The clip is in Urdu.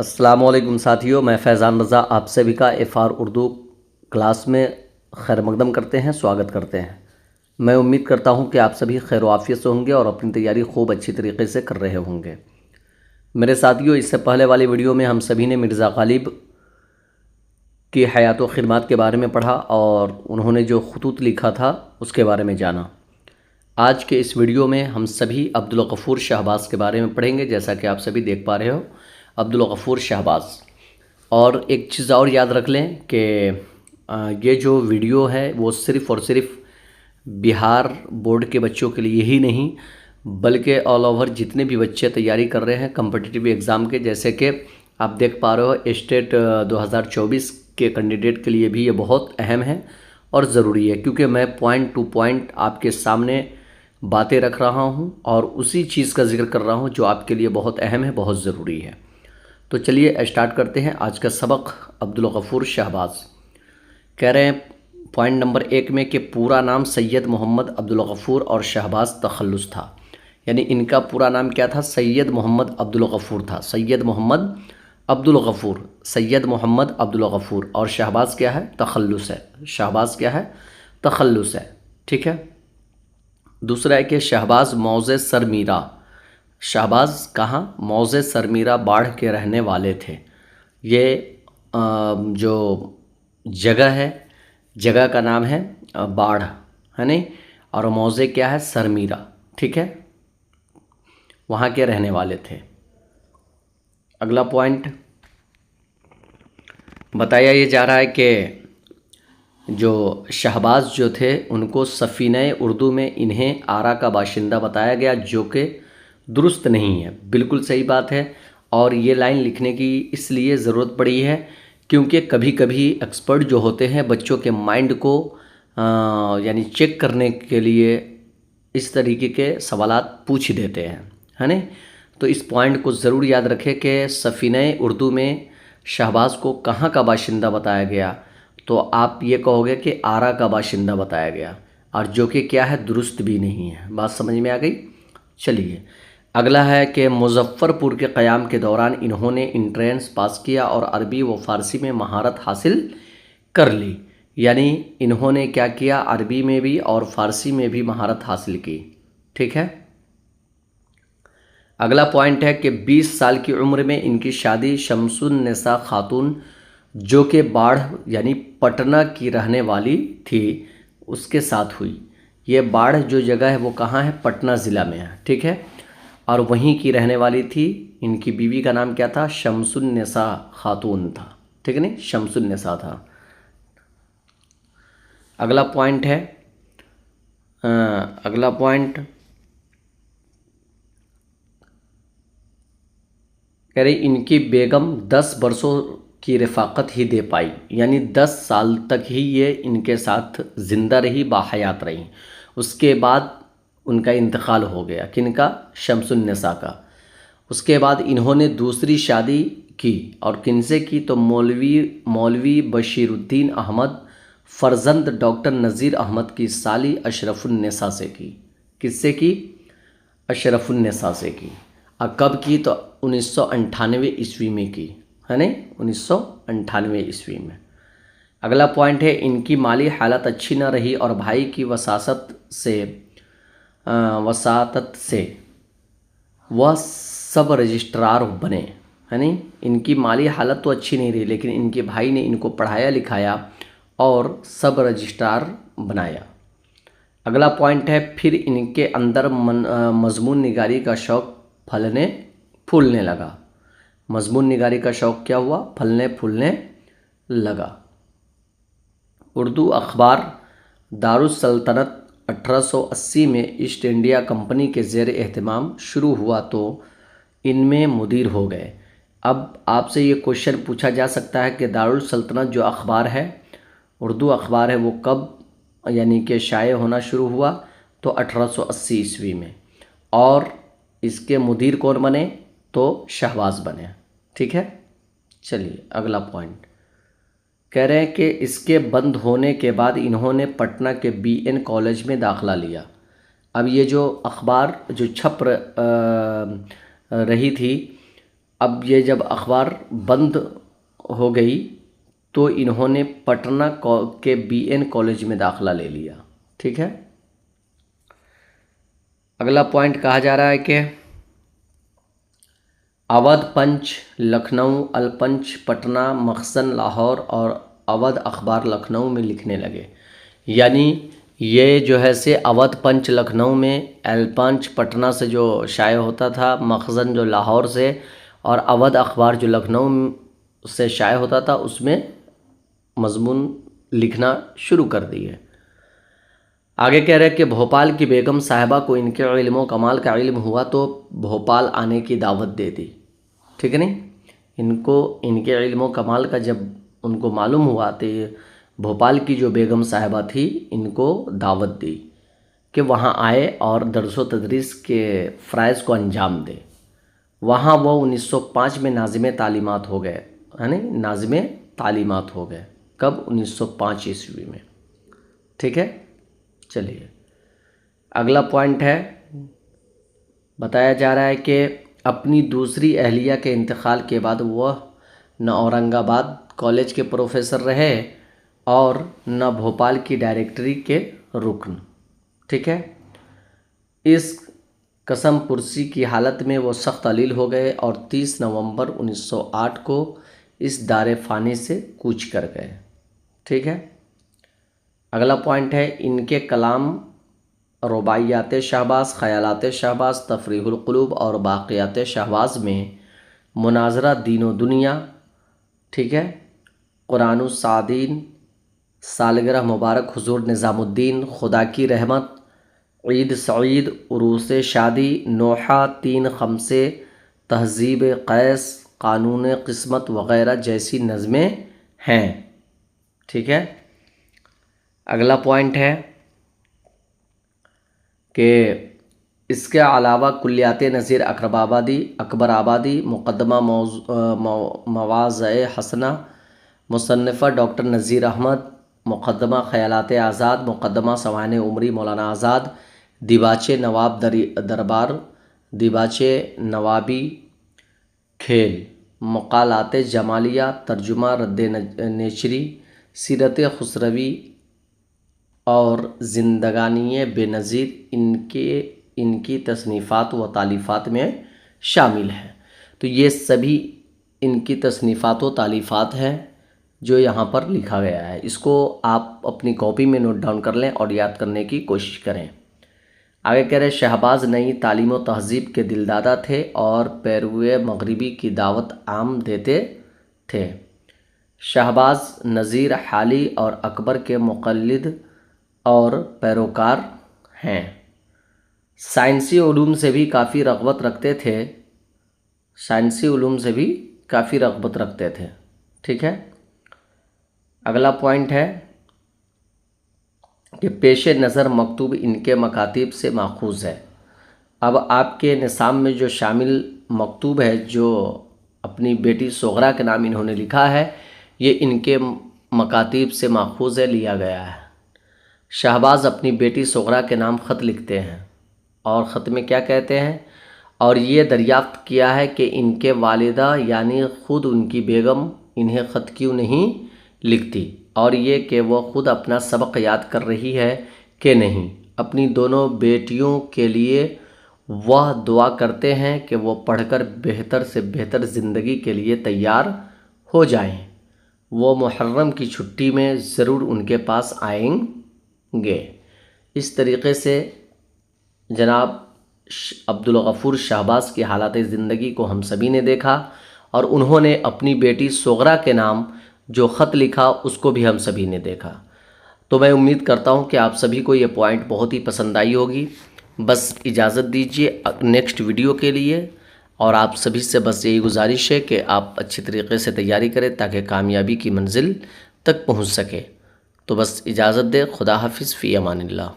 السلام علیکم ساتھیوں، میں فیضان رضا آپ سبھی کا FR اردو کلاس میں خیر مقدم کرتے ہیں، سواگت کرتے ہیں۔ میں امید کرتا ہوں کہ آپ سبھی خیر و عافیت سے ہوں گے اور اپنی تیاری خوب اچھی طریقے سے کر رہے ہوں گے۔ میرے ساتھیوں، اس سے پہلے والی ویڈیو میں ہم سبھی نے مرزا غالب کی حیات و خدمات کے بارے میں پڑھا اور انہوں نے جو خطوط لکھا تھا اس کے بارے میں جانا۔ آج کے اس ویڈیو میں ہم سبھی عبدالغفور شہباز کے بارے میں پڑھیں گے، جیسا کہ آپ سبھی دیکھ پا رہے ہو، عبدالغفور شہباز۔ اور ایک چیز اور یاد رکھ لیں کہ یہ جو ویڈیو ہے وہ صرف اور صرف بہار بورڈ کے بچوں کے لیے ہی نہیں بلکہ آل اوور جتنے بھی بچے تیاری کر رہے ہیں کمپٹیٹیو ایگزام کے، جیسے کہ آپ دیکھ پا رہے ہو اسٹیٹ 2024 کے کینڈیڈیٹ کے لیے بھی یہ بہت اہم ہے اور ضروری ہے، کیونکہ میں پوائنٹ ٹو پوائنٹ آپ کے سامنے باتیں رکھ رہا ہوں اور اسی چیز کا ذکر کر رہا ہوں جو آپ کے لیے بہت اہم ہے، بہت ضروری ہے۔ تو چلیے اسٹارٹ کرتے ہیں آج کا سبق۔ عبدالغفور شہباز کہہ رہے ہیں پوائنٹ نمبر 1 میں کہ پورا نام سید محمد عبدالغفور اور شہباز تخلص تھا، یعنی ان کا پورا نام کیا تھا؟ سید محمد عبدالغفور تھا، سید محمد عبدالغفور، سید محمد عبدالغفور، اور شہباز کیا ہے؟ تخلص ہے۔ شہباز کیا ہے؟ تخلص ہے، ٹھیک ہے۔ دوسرا ہے کہ شہباز موضع سرمیرا، شہباز کہاں؟ موضع سرمیرا باڑھ کے رہنے والے تھے۔ یہ جو جگہ ہے، جگہ کا نام ہے باڑھ، ہے نہیں، اور موضع کیا ہے؟ سرمیرا، ٹھیک ہے، وہاں کے رہنے والے تھے۔ اگلا پوائنٹ بتایا یہ جا رہا ہے کہ جو شہباز جو تھے ان کو سفینہ اردو میں انہیں آرا کا باشندہ بتایا گیا، جو کہ درست نہیں ہے، بالکل صحیح بات ہے۔ اور یہ لائن لکھنے کی اس لیے ضرورت پڑی ہے کیونکہ کبھی کبھی ایکسپرٹ جو ہوتے ہیں بچوں کے مائنڈ کو یعنی چیک کرنے کے لیے اس طریقے کے سوالات پوچھ دیتے ہیں، ہے نا۔ تو اس پوائنٹ کو ضرور یاد رکھیں کہ سفینہ اردو میں شہباز کو کہاں کا باشندہ بتایا گیا، تو آپ یہ کہو گے کہ آرا کا باشندہ بتایا گیا، اور جو کہ کیا ہے؟ درست بھی نہیں ہے۔ بات سمجھ میں آ گئی؟ چلیے اگلا ہے کہ مظفر پور کے قیام کے دوران انہوں نے انٹرنس پاس کیا اور عربی و فارسی میں مہارت حاصل کر لی، یعنی انہوں نے کیا کیا؟ عربی میں بھی اور فارسی میں بھی مہارت حاصل کی، ٹھیک ہے۔ اگلا پوائنٹ ہے کہ 20 سال کی عمر میں ان کی شادی شمس النساء خاتون جو کہ باڑھ یعنی پٹنہ کی رہنے والی تھی اس کے ساتھ ہوئی۔ یہ باڑھ جو جگہ ہے وہ کہاں ہے؟ پٹنہ ضلع میں ہے، ٹھیک ہے، اور وہیں کی رہنے والی تھی۔ ان کی بیوی کا نام کیا تھا؟ شمس النساء خاتون تھا، ٹھیک ہے، نہیں، شمس النساء تھا۔ اگلا پوائنٹ ہے اگلا پوائنٹ کہہ رہے ان کی بیگم 10 برسوں کی رفاقت ہی دے پائی، یعنی 10 سال تک ہی یہ ان کے ساتھ زندہ رہی، باحیات رہی۔ اس کے بعد ان کا انتقال ہو گیا، کن کا؟ شمس النساء کا۔ اس کے بعد انہوں نے دوسری شادی کی، اور کن سے کی؟ تو مولوی بشیر الدین احمد فرزند ڈاکٹر نذیر احمد کی سالی اشرف النساء سے کی۔ کس سے کی؟ اشرف النساء سے کی۔ اور کب کی؟ تو 1998 عیسوی میں کی، ہے نا، 1998 عیسوی میں۔ اگلا پوائنٹ ہے ان کی مالی حالت اچھی نہ رہی اور بھائی کی وساطت سے وہ سب رجسٹرار بنے، ہے نا۔ ان کی مالی حالت تو اچھی نہیں رہی لیکن ان کے بھائی نے ان کو پڑھایا لکھایا اور سب رجسٹرار بنایا۔ اگلا پوائنٹ ہے پھر ان کے اندر مضمون نگاری کا شوق پھولنے لگا۔ مضمون نگاری کا شوق کیا ہوا؟ پھولنے لگا۔ اردو اخبار دارالسلطنت 1880 میں ایسٹ انڈیا کمپنی کے زیر اہتمام شروع ہوا تو ان میں مدیر ہو گئے۔ اب آپ سے یہ کوشچن پوچھا جا سکتا ہے کہ دارالسلطنت جو اخبار ہے، اردو اخبار ہے، وہ کب یعنی کہ شائع ہونا شروع ہوا؟ تو 1880 عیسوی میں، اور اس کے مدیر کون بنے؟ تو شہباز بنے، ٹھیک ہے۔ چلیے اگلا پوائنٹ کہہ رہے ہیں کہ اس کے بند ہونے کے بعد انہوں نے پٹنہ کے BN کالج میں داخلہ لیا۔ اب یہ جو اخبار جو چھپ رہی تھی اب یہ جب اخبار بند ہو گئی تو انہوں نے پٹنہ کے BN کالج میں داخلہ لے لیا. ٹھیک ہے. اگلا پوائنٹ کہا جا رہا ہے کہ اودھ پنچ لکھنؤ، الپنچ پٹنہ، مخزن لاہور اور اودھ اخبار لکھنؤ میں لکھنے لگے. یعنی یہ جو ہے سے اودھ پنچ لکھنؤ میں، الپنچ پٹنہ سے جو شائع ہوتا تھا، مخزن جو لاہور سے، اور اودھ اخبار جو لکھنؤ سے شائع ہوتا تھا، اس میں مضمون لکھنا شروع کر دیے. آگے کہہ رہے کہ بھوپال کی بیگم صاحبہ کو ان کے علم و کمال کا علم ہوا تو بھوپال آنے کی دعوت دے دی. ٹھیک ہے نہیں. ان کے علم و کمال کا جب ان کو معلوم ہوا تو بھوپال کی جو بیگم صاحبہ تھی ان کو دعوت دی کہ وہاں آئے اور درس و تدریس کے فرائض کو انجام دے. وہاں وہ 1905 میں ناظم تعلیمات ہو گئے. ناظم تعلیمات ہو گئے. کب؟ 1905 عیسوی میں. ٹھیک ہے. چلیے اگلا پوائنٹ ہے، بتایا جا رہا ہے کہ اپنی دوسری اہلیہ کے انتقال کے بعد وہ نہ اورنگ آباد کالج کے پروفیسر رہے اور نہ بھوپال کی ڈائریکٹری کے رکن. ٹھیک ہے. اس قسم پرسی کی حالت میں وہ سخت علیل ہو گئے اور 30 نومبر 1908 کو اس دار فانی سے کوچ کر گئے. ٹھیک ہے. اگلا پوائنٹ ہے، ان کے کلام رباعیات شہباز، خیالات شہباز، تفریح القلوب اور باقیات شہباز میں مناظرہ دین و دنیا، ٹھیک ہے، قرآن السعدین، سالگرہ مبارک حضور نظام الدین، خدا کی رحمت، عید سعید، عروس شادی، نوحہ، 3 خمسے، تہذیب قیس، قانون قسمت وغیرہ جیسی نظمیں ہیں. ٹھیک ہے. اگلا پوائنٹ ہے کہ اس کے علاوہ کلیات نظیر اکبر آبادی، مقدمہ مواضع حسنہ، مصنفہ ڈاکٹر نذیر احمد، مقدمہ خیالات آزاد، مقدمہ سوانح عمری مولانا آزاد، دیباچے نواب دربار، دیباچے نوابی کھیل، مقالات جمالیہ، ترجمہ رد نیچری، سیرت خسروی اور زندگانی بے نظیر ان کی تصنیفات و تالیفات میں شامل ہیں. تو یہ سبھی ان کی تصنیفات و تالیفات ہیں جو یہاں پر لکھا گیا ہے. اس کو آپ اپنی کاپی میں نوٹ ڈاؤن کر لیں اور یاد کرنے کی کوشش کریں. آگے کہہ رہے شہباز نئی تعلیم و تہذیب کے دلدادہ تھے اور پیروئے مغربی کی دعوت عام دیتے تھے. شہباز نذیر حالی اور اکبر کے مقلد اور پیروکار ہیں. سائنسی علوم سے بھی کافی رغبت رکھتے تھے. ٹھیک ہے. اگلا پوائنٹ ہے کہ پیش نظر مکتوب ان کے مکاتب سے ماخوذ ہے. اب آپ کے نصاب میں جو شامل مکتوب ہے جو اپنی بیٹی صغرا کے نام انہوں نے لکھا ہے، یہ ان کے مکاتب سے ماخوذ ہے، لیا گیا ہے. شہباز اپنی بیٹی صغرا کے نام خط لکھتے ہیں اور خط میں کیا کہتے ہیں؟ اور یہ دریافت کیا ہے کہ ان کے والدہ یعنی خود ان کی بیگم انہیں خط کیوں نہیں لکھتی، اور یہ کہ وہ خود اپنا سبق یاد کر رہی ہے کہ نہیں. اپنی دونوں بیٹیوں کے لیے وہ دعا کرتے ہیں کہ وہ پڑھ کر بہتر سے بہتر زندگی کے لیے تیار ہو جائیں. وہ محرم کی چھٹی میں ضرور ان کے پاس آئیں گے. اس طریقے سے جناب عبدالغفور شہباز کی حالات زندگی کو ہم سبھی نے دیکھا، اور انہوں نے اپنی بیٹی صغرا کے نام جو خط لکھا اس کو بھی ہم سبھی نے دیکھا. تو میں امید کرتا ہوں کہ آپ سبھی کو یہ پوائنٹ بہت ہی پسند آئی ہوگی. بس اجازت دیجیے نیکسٹ ویڈیو کے لیے، اور آپ سبھی سے بس یہی گزارش ہے کہ آپ اچھی طریقے سے تیاری کریں تاکہ کامیابی کی منزل تک پہنچ سکے. تو بس اجازت دے. خدا حافظ. فی امان اللہ.